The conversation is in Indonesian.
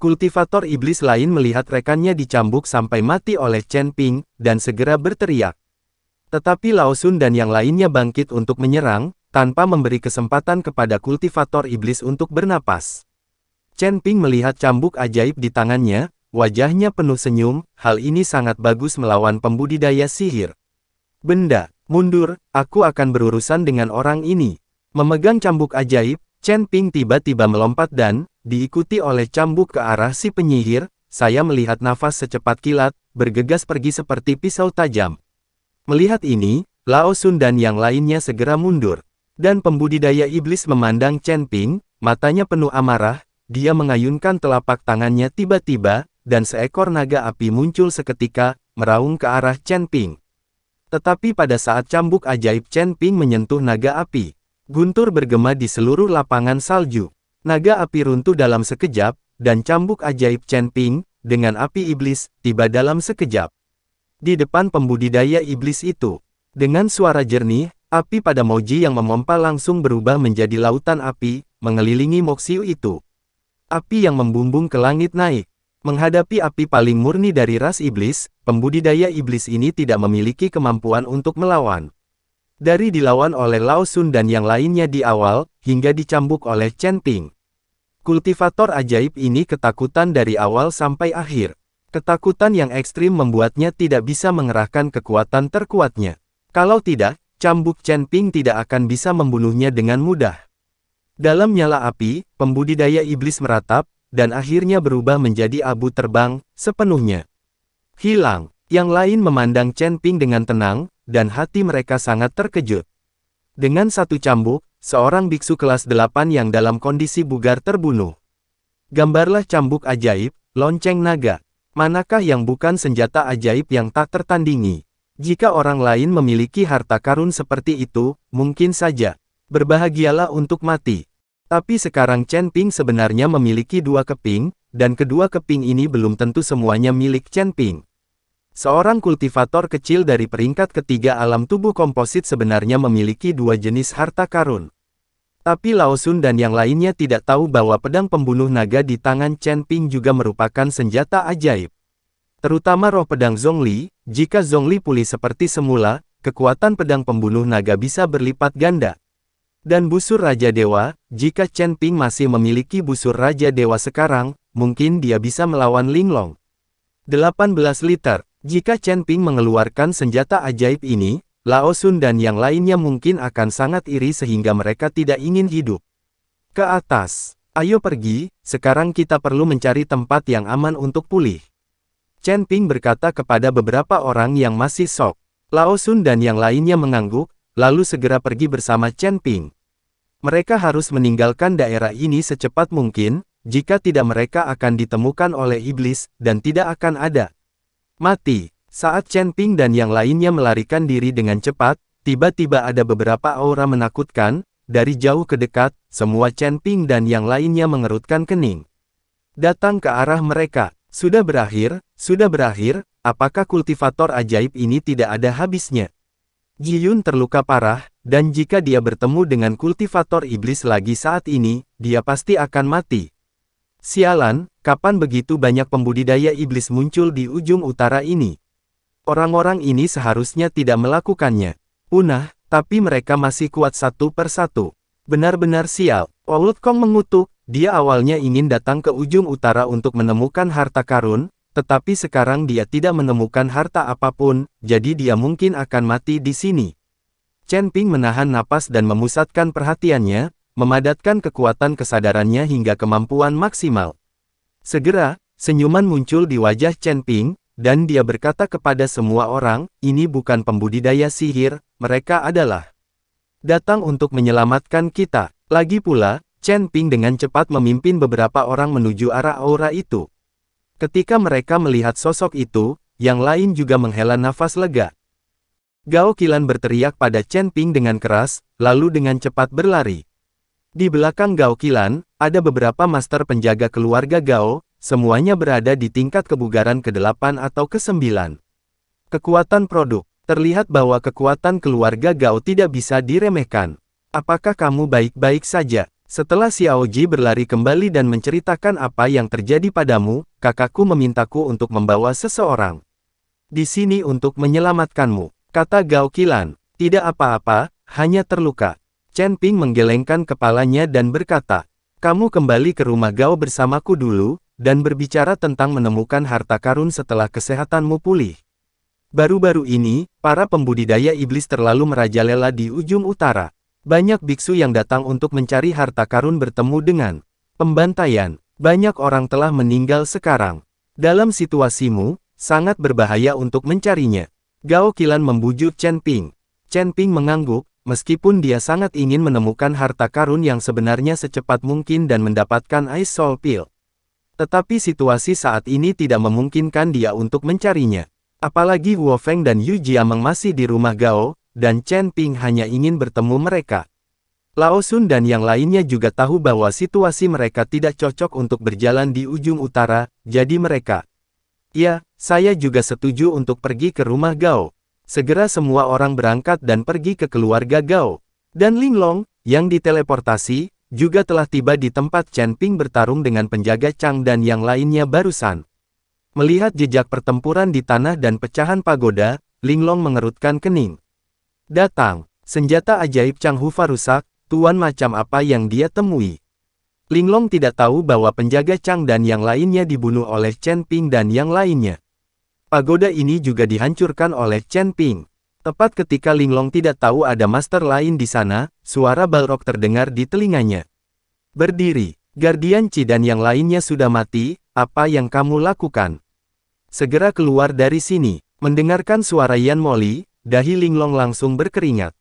Kultivator iblis lain melihat rekannya dicambuk sampai mati oleh Chen Ping, dan segera berteriak. Tetapi Lao Sun dan yang lainnya bangkit untuk menyerang, tanpa memberi kesempatan kepada kultivator iblis untuk bernapas. Chen Ping melihat cambuk ajaib di tangannya, wajahnya penuh senyum, hal ini sangat bagus melawan pembudidaya sihir. Benda, mundur, aku akan berurusan dengan orang ini. Memegang cambuk ajaib, Chen Ping tiba-tiba melompat dan, diikuti oleh cambuk ke arah si penyihir, saya melihat nafas secepat kilat, bergegas pergi seperti pisau tajam. Melihat ini, Lao Sun dan yang lainnya segera mundur. Dan pembudidaya iblis memandang Chen Ping, matanya penuh amarah, dia mengayunkan telapak tangannya tiba-tiba, dan seekor naga api muncul seketika, meraung ke arah Chen Ping. Tetapi pada saat cambuk ajaib Chen Ping menyentuh naga api, guntur bergema di seluruh lapangan salju. Naga api runtuh dalam sekejap, dan cambuk ajaib Chen Ping, dengan api iblis, tiba dalam sekejap. Di depan pembudidaya iblis itu, dengan suara jernih, api pada Moji yang memompa langsung berubah menjadi lautan api, mengelilingi Moxiu itu. Api yang membumbung ke langit naik. Menghadapi api paling murni dari ras iblis, pembudidaya iblis ini tidak memiliki kemampuan untuk melawan. Dari dilawan oleh Lao Sun dan yang lainnya di awal, hingga dicambuk oleh Chen Ping. Kultivator ajaib ini ketakutan dari awal sampai akhir. Ketakutan yang ekstrim membuatnya tidak bisa mengerahkan kekuatan terkuatnya. Kalau tidak, cambuk Chen Ping tidak akan bisa membunuhnya dengan mudah. Dalam nyala api, pembudidaya iblis meratap, dan akhirnya berubah menjadi abu terbang, sepenuhnya hilang. Yang lain memandang Chen Ping dengan tenang, dan hati mereka sangat terkejut. Dengan satu cambuk, seorang biksu kelas 8 yang dalam kondisi bugar terbunuh. Gambarlah cambuk ajaib, lonceng naga. Manakah yang bukan senjata ajaib yang tak tertandingi? Jika orang lain memiliki harta karun seperti itu, mungkin saja. Berbahagialah untuk mati. Tapi sekarang Chen Ping sebenarnya memiliki dua keping, dan kedua keping ini belum tentu semuanya milik Chen Ping. Seorang kultivator kecil dari peringkat ketiga alam tubuh komposit sebenarnya memiliki dua jenis harta karun. Tapi Lao Sun dan yang lainnya tidak tahu bahwa pedang pembunuh naga di tangan Chen Ping juga merupakan senjata ajaib. Terutama roh pedang Zhongli, jika Zhongli pulih seperti semula, kekuatan pedang pembunuh naga bisa berlipat ganda. Dan busur Raja Dewa, jika Chen Ping masih memiliki busur Raja Dewa sekarang, mungkin dia bisa melawan Linglong. 18 liter. Jika Chen Ping mengeluarkan senjata ajaib ini, Lao Sun dan yang lainnya mungkin akan sangat iri sehingga mereka tidak ingin hidup. Ke atas. Ayo pergi, sekarang kita perlu mencari tempat yang aman untuk pulih. Chen Ping berkata kepada beberapa orang yang masih syok. Lao Sun dan yang lainnya mengangguk, lalu segera pergi bersama Chen Ping. Mereka harus meninggalkan daerah ini secepat mungkin, jika tidak mereka akan ditemukan oleh iblis, dan tidak akan ada mati. Saat Chen Ping dan yang lainnya melarikan diri dengan cepat, tiba-tiba ada beberapa aura menakutkan, dari jauh ke dekat, semua Chen Ping dan yang lainnya mengerutkan kening. Datang ke arah mereka. Sudah berakhir, apakah kultivator ajaib ini tidak ada habisnya? Ji Yun terluka parah, dan jika dia bertemu dengan kultivator iblis lagi saat ini, dia pasti akan mati. Sialan, kapan begitu banyak pembudidaya iblis muncul di ujung utara ini? Orang-orang ini seharusnya tidak melakukannya. Punah, tapi mereka masih kuat satu persatu. Benar-benar sial. Old Kong mengutuk, dia awalnya ingin datang ke ujung utara untuk menemukan harta karun, tetapi sekarang dia tidak menemukan harta apapun, jadi dia mungkin akan mati di sini. Chen Ping menahan napas dan memusatkan perhatiannya, memadatkan kekuatan kesadarannya hingga kemampuan maksimal. Segera, senyuman muncul di wajah Chen Ping, dan dia berkata kepada semua orang, ini bukan pembudidaya sihir, mereka adalah datang untuk menyelamatkan kita. Lagi pula, Chen Ping dengan cepat memimpin beberapa orang menuju arah aura itu. Ketika mereka melihat sosok itu, yang lain juga menghela nafas lega. Gao Qilan berteriak pada Chen Ping dengan keras, lalu dengan cepat berlari. Di belakang Gao Qilan, ada beberapa master penjaga keluarga Gao, semuanya berada di tingkat kebugaran ke-8 atau ke-9. Kekuatan produk. Terlihat bahwa kekuatan keluarga Gao tidak bisa diremehkan. Apakah kamu baik-baik saja? Setelah Xiao Ji berlari kembali dan menceritakan apa yang terjadi padamu, kakakku memintaku untuk membawa seseorang di sini untuk menyelamatkanmu, kata Gao Qilan. Tidak apa-apa, hanya terluka. Chen Ping menggelengkan kepalanya dan berkata, kamu kembali ke rumah Gao bersamaku dulu, dan berbicara tentang menemukan harta karun setelah kesehatanmu pulih. Baru-baru ini, para pembudidaya iblis terlalu merajalela di ujung utara. Banyak biksu yang datang untuk mencari harta karun bertemu dengan pembantaian. Banyak orang telah meninggal sekarang. Dalam situasimu, sangat berbahaya untuk mencarinya. Gao Qilan membujuk Chen Ping. Chen Ping mengangguk, meskipun dia sangat ingin menemukan harta karun yang sebenarnya secepat mungkin dan mendapatkan Ice Soul Pill. Tetapi situasi saat ini tidak memungkinkan dia untuk mencarinya. Apalagi Wu Feng dan Yu Jiameng masih di rumah Gao, dan Chen Ping hanya ingin bertemu mereka. Lao Sun dan yang lainnya juga tahu bahwa situasi mereka tidak cocok untuk berjalan di ujung utara, jadi mereka. Ya, saya juga setuju untuk pergi ke rumah Gao. Segera semua orang berangkat dan pergi ke keluarga Gao. Dan Linglong, yang diteleportasi, juga telah tiba di tempat Chen Ping bertarung dengan penjaga Chang dan yang lainnya barusan. Melihat jejak pertempuran di tanah dan pecahan pagoda, Linglong mengerutkan kening. Datang, senjata ajaib Chang Hufa rusak, tuan macam apa yang dia temui. Linglong tidak tahu bahwa penjaga Chang dan yang lainnya dibunuh oleh Chen Ping dan yang lainnya. Pagoda ini juga dihancurkan oleh Chen Ping. Tepat ketika Linglong tidak tahu ada master lain di sana, suara Balrog terdengar di telinganya. Berdiri, Guardian Qi dan yang lainnya sudah mati, apa yang kamu lakukan? Segera keluar dari sini. Mendengarkan suara Yan Moli, dahi Linglong langsung berkeringat.